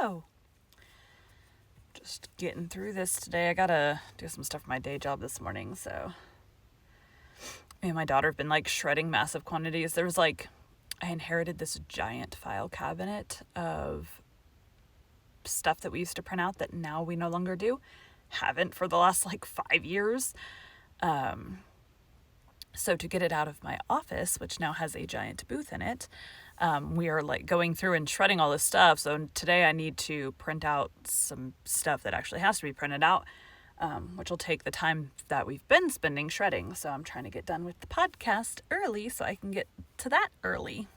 Hello. Just getting through this today. I gotta do some stuff for my day job this morning, so me and my daughter have been shredding massive quantities. I inherited this giant file cabinet of stuff that we used to print out that now we no longer do. Haven't for the last 5 years. So to get it out of my office, which now has a giant booth in it, we are going through and shredding all this stuff. So today I need to print out some stuff that actually has to be printed out, which will take the time that we've been spending shredding. So I'm trying to get done with the podcast early so I can get to that early.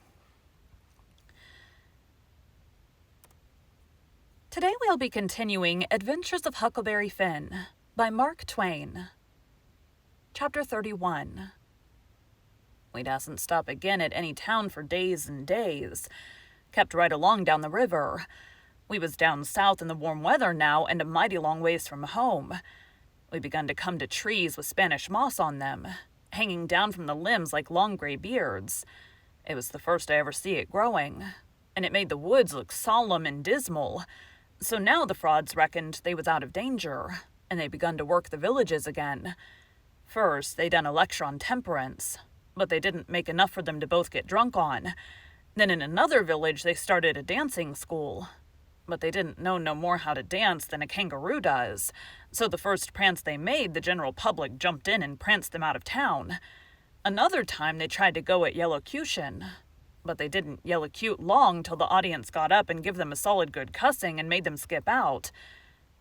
Today we'll be continuing Adventures of Huckleberry Finn by Mark Twain. Chapter 31. We dasn't stop again at any town for days and days. Kept right along down the river. We was down south in the warm weather now and a mighty long ways from home. We begun to come to trees with Spanish moss on them, hanging down from the limbs like long gray beards. It was the first I ever see it growing, and it made the woods look solemn and dismal. So now the frauds reckoned they was out of danger, and they begun to work the villages again. First, they done a lecture on temperance, but they didn't make enough for them to both get drunk on. Then in another village they started a dancing school, but they didn't know no more how to dance than a kangaroo does. So the first prance they made, the general public jumped in and pranced them out of town. Another time they tried to go at yellowcution, but they didn't yellowcute long till the audience got up and give them a solid good cussing and made them skip out.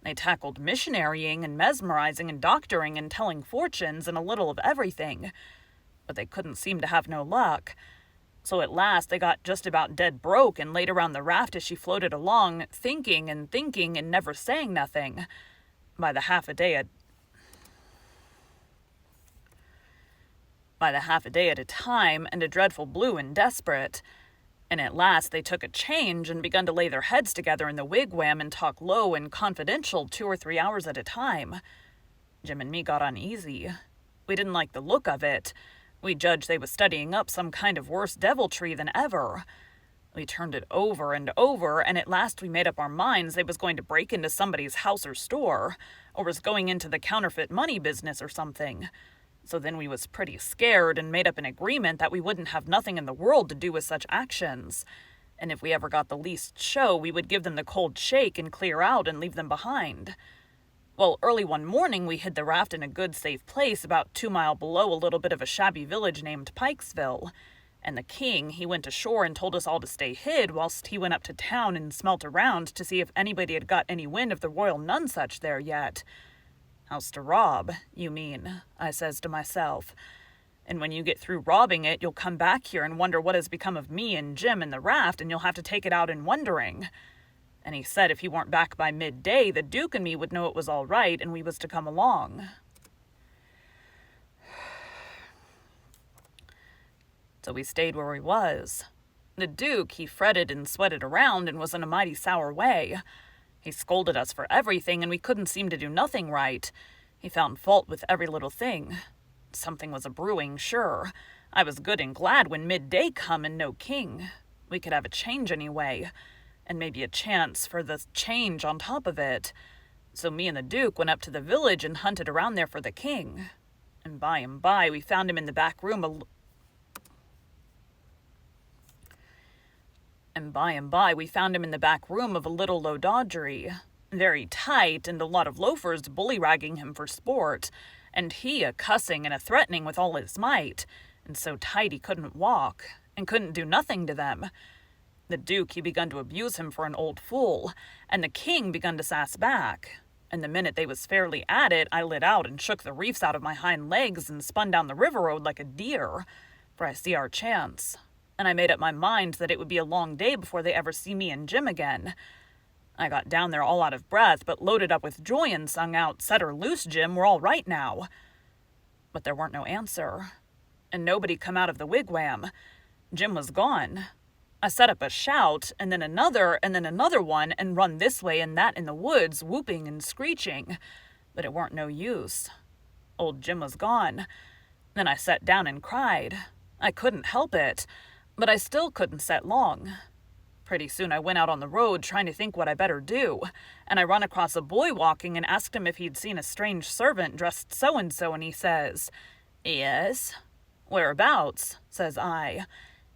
They tackled missionarying and mesmerizing and doctoring and telling fortunes and a little of everything, but they couldn't seem to have no luck. So at last they got just about dead broke and laid around the raft as she floated along, thinking and never saying nothing. By the half a day at a time, and a dreadful blue and desperate. And at last they took a change and begun to lay their heads together in the wigwam and talk low and confidential 2 or 3 hours at a time. Jim and me got uneasy. We didn't like the look of it. We judged they was studying up some kind of worse deviltry than ever. We turned it over and over, and at last we made up our minds they was going to break into somebody's house or store, or was going into the counterfeit money business or something. So then we was pretty scared and made up an agreement that we wouldn't have nothing in the world to do with such actions. And if we ever got the least show, we would give them the cold shake and clear out and leave them behind. Well, early one morning we hid the raft in a good safe place about 2 miles below a little bit of a shabby village named Pikesville. And the king, he went ashore and told us all to stay hid whilst he went up to town and smelt around to see if anybody had got any wind of the royal Nonesuch there yet. House to rob, you mean, I says to myself. And when you get through robbing it, you'll come back here and wonder what has become of me and Jim and the raft, and you'll have to take it out in wondering. And he said if he weren't back by midday, the Duke and me would know it was all right and we was to come along. So we stayed where we was. The Duke, he fretted and sweated around and was in a mighty sour way. He scolded us for everything, and we couldn't seem to do nothing right. He found fault with every little thing. Something was a-brewing, sure. I was good and glad when midday come and no king. We could have a change anyway, and maybe a chance for the change on top of it. So me and the Duke went up to the village and hunted around there for the king. And by we found him in the back room of a little low dodgery, very tight, and a lot of loafers bully-ragging him for sport, and he a-cussing and a-threatening with all his might, and so tight he couldn't walk, and couldn't do nothing to them. The Duke, he begun to abuse him for an old fool, and the king begun to sass back, and the minute they was fairly at it, I lit out and shook the reefs out of my hind legs and spun down the river road like a deer, for I see our chance. And I made up my mind that it would be a long day before they ever see me and Jim again. I got down there all out of breath, but loaded up with joy and sung out, "Set her loose, Jim, we're all right now." But there weren't no answer, and nobody come out of the wigwam. Jim was gone. I set up a shout, and then another one, and run this way and that in the woods, whooping and screeching. But it weren't no use. Old Jim was gone. Then I sat down and cried. I couldn't help it, but I still couldn't set long. Pretty soon I went out on the road trying to think what I better do, and I run across a boy walking and asked him if he'd seen a strange servant dressed so-and-so, and he says, "Yes." "Whereabouts?" says I.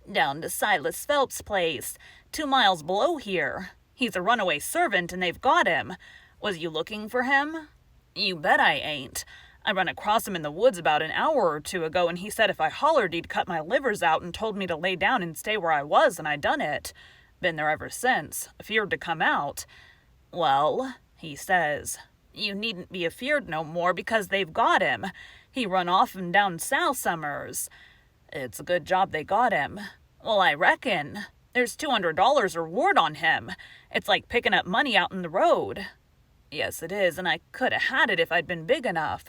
"Down to Silas Phelps' place, 2 miles below here. He's a runaway servant and they've got him. Was you looking for him?" "You bet I ain't. I run across him in the woods about an hour or 2 ago, and he said if I hollered he'd cut my livers out and told me to lay down and stay where I was, and I done it. Been there ever since, afeard to come out." "Well," he says, "you needn't be afeard no more, because they've got him. He run off and down south summers." "It's a good job they got him." "Well, I reckon. There's $200 reward on him. It's like picking up money out in the road." "Yes, it is, and I could 'a' had it if I'd been big enough.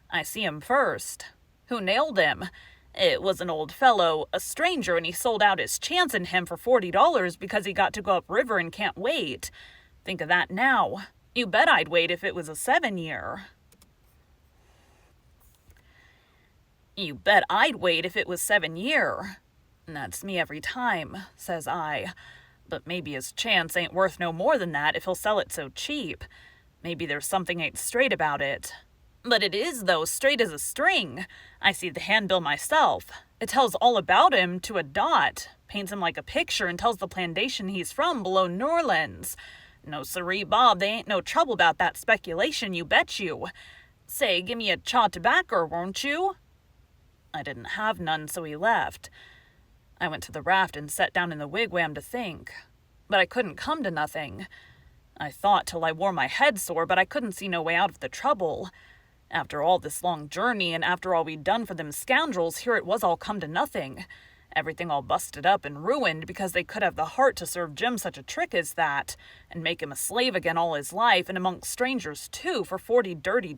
I see him first." "Who nailed him?" "It was an old fellow, a stranger, and he sold out his chance in him for $40 because he got to go upriver and can't wait. Think of that now. You bet I'd wait if it was a 7-year. "You bet I'd wait if it was 7-year. "That's me every time," says I. "But maybe his chance ain't worth no more than that if he'll sell it so cheap. Maybe there's something ain't straight about it." "But it is, though, straight as a string. I see the handbill myself. It tells all about him to a dot, paints him like a picture, and tells the plantation he's from below New Orleans. No siree, Bob, they ain't no trouble about that speculation, you bet you. Say, give me a chaw tobacco, won't you?" I didn't have none, so he left. I went to the raft and sat down in the wigwam to think, but I couldn't come to nothing. I thought till I wore my head sore, but I couldn't see no way out of the trouble. After all this long journey, and after all we'd done for them scoundrels, here it was all come to nothing. Everything all busted up and ruined because they could have the heart to serve Jim such a trick as that, and make him a slave again all his life, and amongst strangers too, for $40 dirty.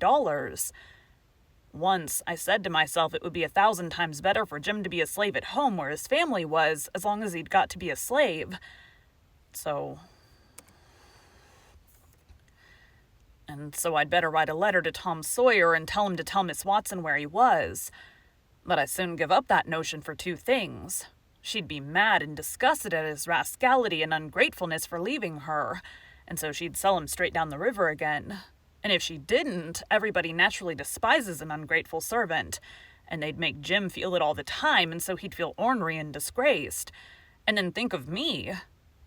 Once I said to myself it would be 1,000 times better for Jim to be a slave at home where his family was, as long as he'd got to be a slave. So I'd better write a letter to Tom Sawyer and tell him to tell Miss Watson where he was. But I soon give up that notion for 2 things. She'd be mad and disgusted at his rascality and ungratefulness for leaving her, and so she'd sell him straight down the river again. And if she didn't, everybody naturally despises an ungrateful servant, and they'd make Jim feel it all the time, and so he'd feel ornery and disgraced. And then think of me.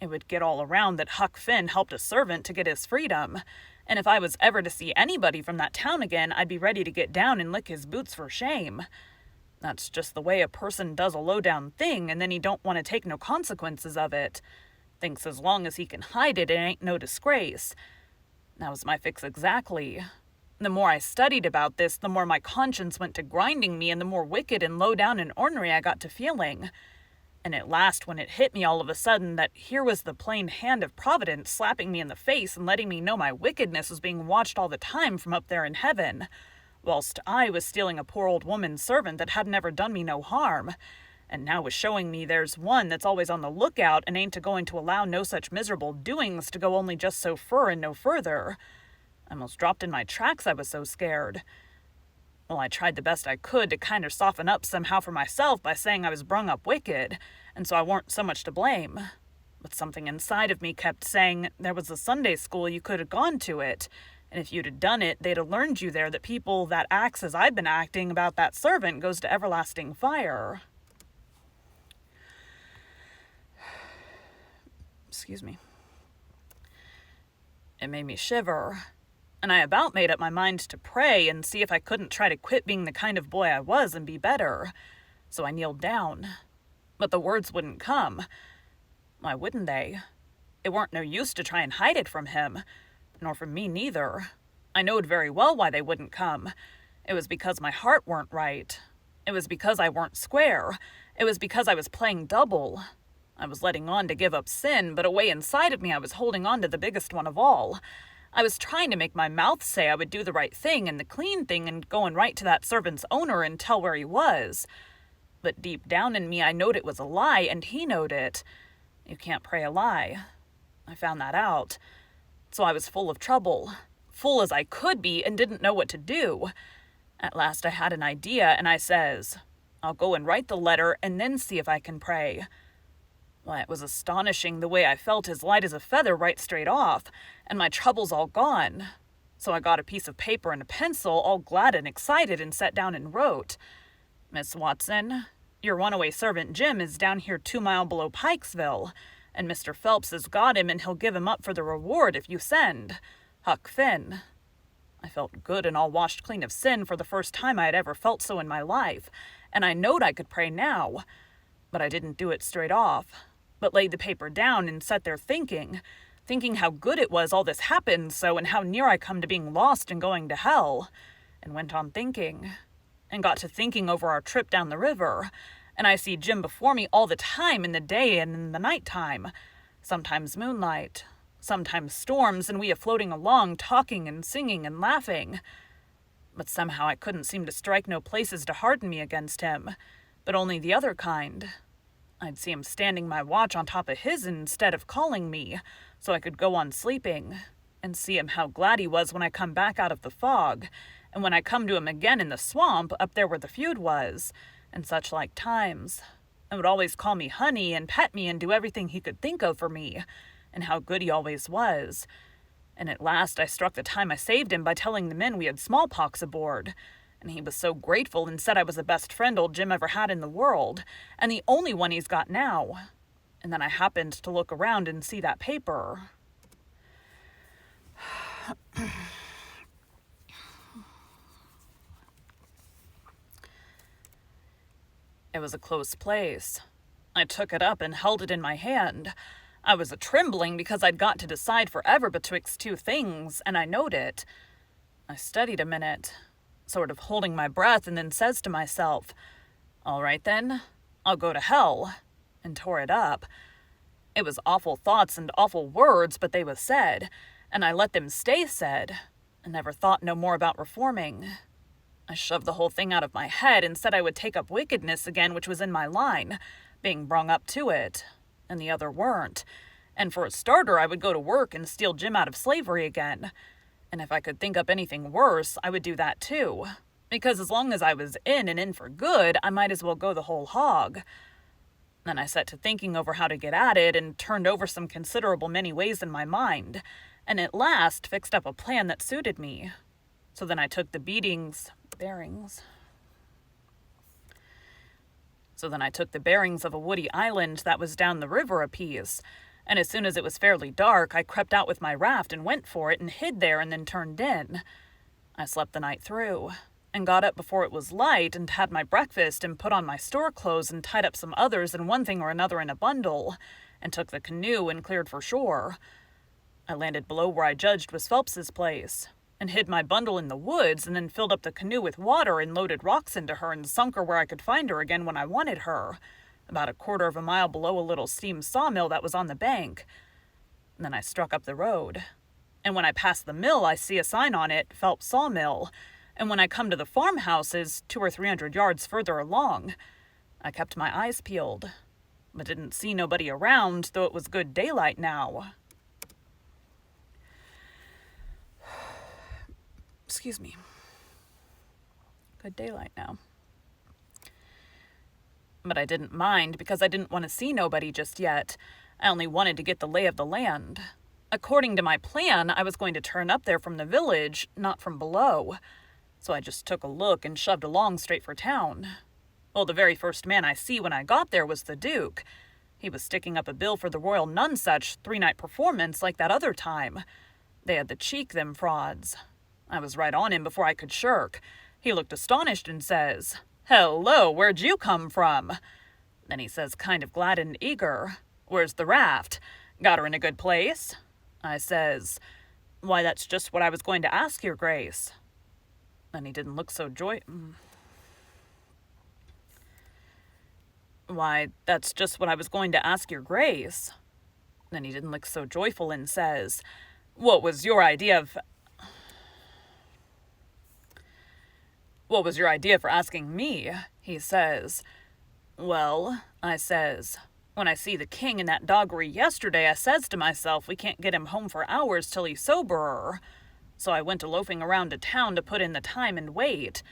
It would get all around that Huck Finn helped a servant to get his freedom, and if I was ever to see anybody from that town again, I'd be ready to get down and lick his boots for shame. That's just the way a person does a low-down thing, and then he don't want to take no consequences of it. Thinks as long as he can hide it, it ain't no disgrace. That was my fix exactly. The more I studied about this, the more my conscience went to grinding me, and the more wicked and low-down and ornery I got to feeling. And at last, when it hit me all of a sudden that here was the plain hand of Providence slapping me in the face and letting me know my wickedness was being watched all the time from up there in heaven, whilst I was stealing a poor old woman servant that hadn't ever done me no harm, and now was showing me there's one that's always on the lookout and ain't a-going to allow no such miserable doings to go only just so fur and no further. I most dropped in my tracks, I was so scared. Well, I tried the best I could to kinder soften up somehow for myself by saying I was brung up wicked, and so I weren't so much to blame. But something inside of me kept saying there was a Sunday school you could have gone to it, and if you'd have done it, they'd have learned you there that people that acts as I've been acting about that servant goes to everlasting fire. Excuse me. It made me shiver, and I about made up my mind to pray and see if I couldn't try to quit being the kind of boy I was and be better. So I kneeled down. But the words wouldn't come. Why wouldn't they? It weren't no use to try and hide it from him, nor from me neither. I knowed very well why they wouldn't come. It was because my heart weren't right. It was because I weren't square. It was because I was playing double. I was letting on to give up sin, but away inside of me I was holding on to the biggest one of all. I was trying to make my mouth say I would do the right thing and the clean thing and going right to that servant's owner and tell where he was. But deep down in me I knowed it was a lie, and he knowed it. You can't pray a lie. I found that out. So I was full of trouble, full as I could be, and didn't know what to do. At last I had an idea, and I says, I'll go and write the letter and then see if I can pray. Why, it was astonishing the way I felt as light as a feather right straight off, and my troubles all gone. So I got a piece of paper and a pencil, all glad and excited, and sat down and wrote, "Miss Watson, your runaway servant Jim is down here 2 miles below Pikesville, and Mr. Phelps has got him, and he'll give him up for the reward if you send. Huck Finn." I felt good and all washed clean of sin for the first time I had ever felt so in my life, and I knowed I could pray now. But I didn't do it straight off, but laid the paper down and sat there thinking how good it was all this happened so, and how near I come to being lost and going to hell, and went on thinking, and got to thinking over our trip down the river, and I see Jim before me all the time, in the day and in the night time, sometimes moonlight, sometimes storms, and we a floating along, talking and singing and laughing. But somehow I couldn't seem to strike no places to harden me against him, but only the other kind. I'd see him standing my watch on top of his instead of calling me, so I could go on sleeping, and see him how glad he was when I come back out of the fog, and when I come to him again in the swamp up there where the feud was, and such like times, and would always call me honey and pet me and do everything he could think of for me, and how good he always was. And at last I struck the time I saved him by telling the men we had smallpox aboard, and he was so grateful and said I was the best friend old Jim ever had in the world, and the only one he's got now. And then I happened to look around and see that paper. It was a close place. I took it up and held it in my hand. I was a-trembling because I'd got to decide forever betwixt two things, and I knowed it. I studied a minute, sort of holding my breath, and then says to myself, "All right then, I'll go to hell," and tore it up. It was awful thoughts and awful words, but they was said, and I let them stay said, and never thought no more about reforming. I shoved the whole thing out of my head and said I would take up wickedness again, which was in my line, being brung up to it, and the other weren't. And for a starter, I would go to work and steal Jim out of slavery again. And if I could think up anything worse, I would do that too. Because as long as I was in and in for good, I might as well go the whole hog. Then I set to thinking over how to get at it, and turned over some considerable many ways in my mind, and at last fixed up a plan that suited me. So then I took the bearings of a woody island that was down the river a piece, and as soon as it was fairly dark, I crept out with my raft and went for it and hid there and then turned in. I slept the night through, and got up before it was light and had my breakfast and put on my store clothes and tied up some others and one thing or another in a bundle, and took the canoe and cleared for shore. I landed below where I judged was Phelps's place, and hid my bundle in the woods, and then filled up the canoe with water and loaded rocks into her and sunk her where I could find her again when I wanted her, about 1/4 mile below a little steam sawmill that was on the bank. And then I struck up the road, and when I passed the mill I see a sign on it, Phelps Sawmill, and when I come to the farmhouses 200 or 300 yards further along, I kept my eyes peeled, but didn't see nobody around, though it was good daylight now. Excuse me. Good daylight now. But I didn't mind, because I didn't want to see nobody just yet. I only wanted to get the lay of the land. According to my plan, I was going to turn up there from the village, not from below. So I just took a look and shoved along straight for town. Well, the very first man I see when I got there was the Duke. He was sticking up a bill for the Royal Nonesuch 3-night performance like that other time. They had the cheek, them frauds. I was right on him before I could shirk. He looked astonished and says, "Hello, where'd you come from?" Then he says, kind of glad and eager, "Where's the raft? Got her in a good place?" I says, "Why, that's just what I was going to ask your grace." Then he didn't look so "Why, that's just what I was going to ask your grace." Then he didn't look so joyful and says, What was your idea for asking me?" He says. "Well," I says, "when I see the king in that doggery yesterday, I says to myself we can't get him home for hours till he's soberer. So I went a-loafing around to town to put in the time and wait.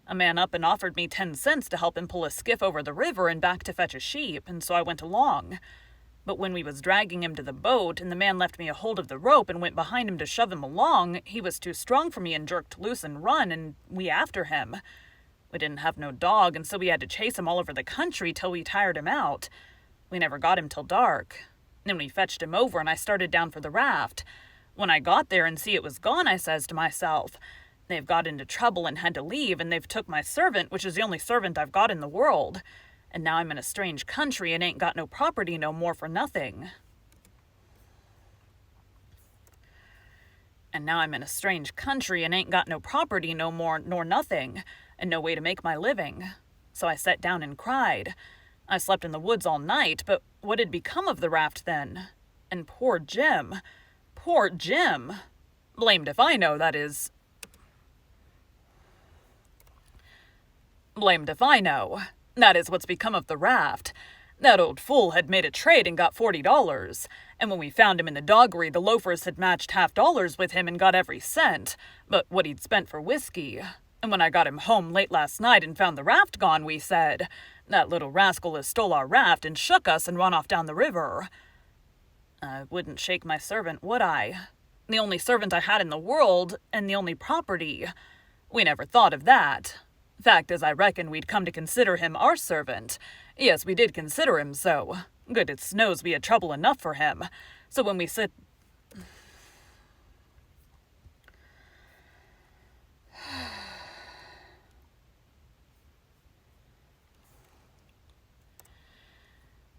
A man up and offered me 10 cents to help him pull a skiff over the river and back to fetch a sheep, and so I went along. But when we was dragging him to the boat and the man left me a hold of the rope and went behind him to shove him along, he was too strong for me and jerked loose and run, and we after him. We didn't have no dog, and so we had to chase him all over the country till we tired him out. We never got him till dark. Then we fetched him over, and I started down for the raft. When I got there and see it was gone, I says to myself, they've got into trouble and had to leave, and they've took my servant, which is the only servant I've got in the world. And now I'm in a strange country and ain't got no property no more for nothing. And now I'm in a strange country and ain't got no property no more nor nothing, and no way to make my living. So I sat down and cried. I slept in the woods all night, but what had become of the raft then? And poor Jim. Poor Jim. Blamed if I know, that is. Blamed if I know. That is what's become of the raft. That old fool had made a trade and got $40, and when we found him in the doggery, the loafers had matched $50 with him and got every cent, but what he'd spent for whiskey. And when I got him home late last night and found the raft gone, we said, that little rascal has stole our raft and shook us and run off down the river. I wouldn't shake my servant, would I? The only servant I had in the world, and the only property. We never thought of that. Fact is, I reckon we'd come to consider him our servant. Yes, we did consider him so. Goodness knows we had trouble enough for him. So when we sit...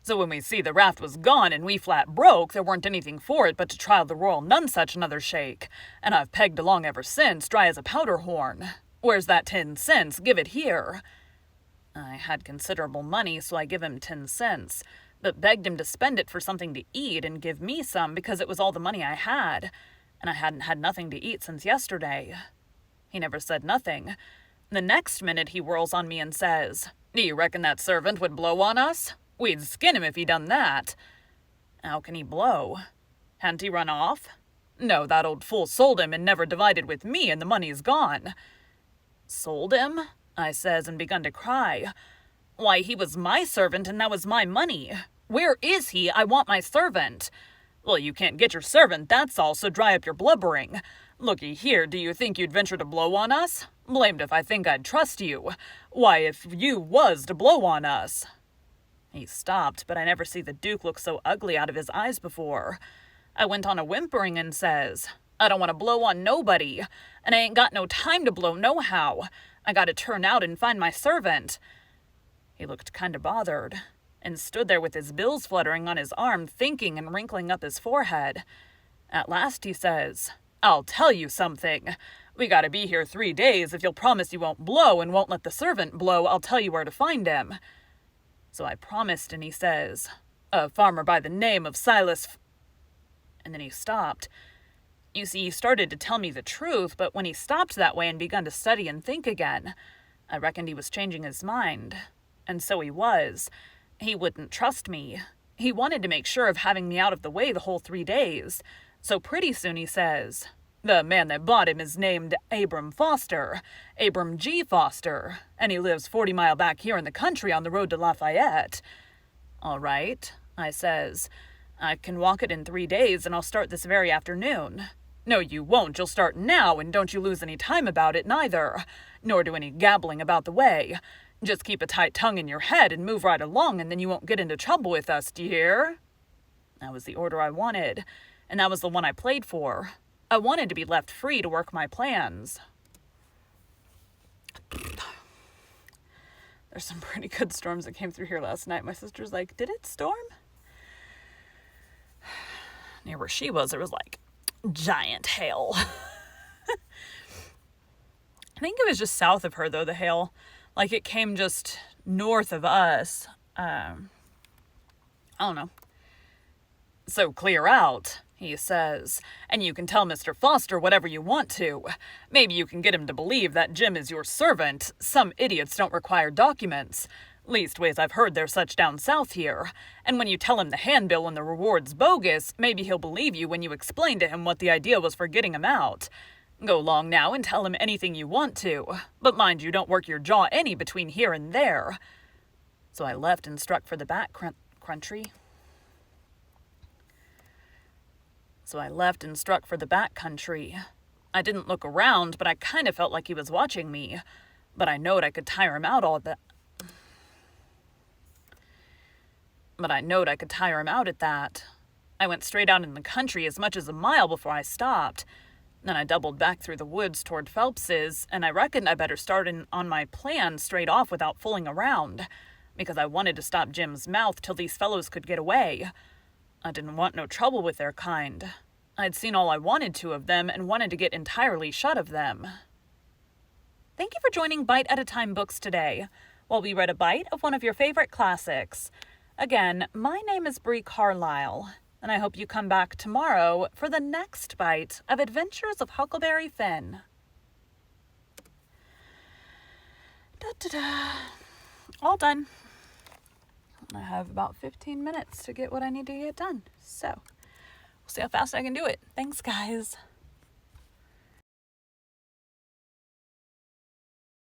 So when we see the raft was gone and we flat broke, there weren't anything for it but to trial the Royal Nonesuch another shake. And I've pegged along ever since, dry as a powder horn. Where's that 10 cents? Give it here. I had considerable money, so I give him 10 cents, but begged him to spend it for something to eat and give me some because it was all the money I had, and I hadn't had nothing to eat since yesterday. He never said nothing. The next minute he whirls on me and says, "Do you reckon that servant would blow on us? We'd skin him if he done that." How can he blow? Hadn't he run off? No, that old fool sold him and never divided with me, and the money's gone. Sold him? I says, and begun to cry. Why, he was my servant, and that was my money. Where is he? I want my servant. Well, you can't get your servant, that's all, so dry up your blubbering. Looky here, do you think you'd venture to blow on us? Blamed if I think I'd trust you. Why, if you was to blow on us. He stopped, but I never see the Duke look so ugly out of his eyes before. I went on a whimpering and says, I don't want to blow on nobody, and I ain't got no time to blow nohow. I got to turn out and find my servant. He looked kind of bothered, and stood there with his bills fluttering on his arm, thinking and wrinkling up his forehead. At last he says, I'll tell you something. We got to be here 3 days. If you'll promise you won't blow and won't let the servant blow, I'll tell you where to find him. So I promised, and he says, a farmer by the name of Silas And then he stopped. You see, he started to tell me the truth, but when he stopped that way and begun to study and think again, I reckoned he was changing his mind. And so he was. He wouldn't trust me. He wanted to make sure of having me out of the way the whole 3 days. So pretty soon he says, the man that bought him is named Abram Foster, Abram G. Foster, and he lives 40 miles back here in the country on the road to Lafayette. All right, I says, I can walk it in 3 days, and I'll start this very afternoon. No, you won't. You'll start now, and don't you lose any time about it, neither. Nor do any gabbling about the way. Just keep a tight tongue in your head and move right along, and then you won't get into trouble with us, do you hear? That was the order I wanted, and that was the one I played for. I wanted to be left free to work my plans. There's some pretty good storms that came through here last night. My sister's like, did it storm? Near where she was, there was like giant hail. I think it was just south of her, though, the hail. Like, it came just north of us. I don't know. So clear out, he says, and you can tell Mr. Foster whatever you want to. Maybe you can get him to believe that Jim is your servant. Some idiots don't require documents. Leastways, I've heard they're such down south here. And when you tell him the handbill and the reward's bogus, maybe he'll believe you when you explain to him what the idea was for getting him out. Go along now and tell him anything you want to. But mind you, don't work your jaw any between here and there. So I left and struck for the back country. So I left and struck for the back country. I didn't look around, but I kind of felt like he was watching me. But I knowed I could tire him out at that. I went straight out in the country as much as a mile before I stopped. Then I doubled back through the woods toward Phelps's, and I reckoned I better start on my plan straight off without fooling around, because I wanted to stop Jim's mouth till these fellows could get away. I didn't want no trouble with their kind. I'd seen all I wanted to of them and wanted to get entirely shut of them. Thank you for joining Bite at a Time Books today, while we read a bite of one of your favorite classics. Again, my name is Bree Carlile, and I hope you come back tomorrow for the next bite of Adventures of Huckleberry Finn. Da-da-da. All done. I have about 15 minutes to get what I need to get done, so we'll see how fast I can do it. Thanks, guys.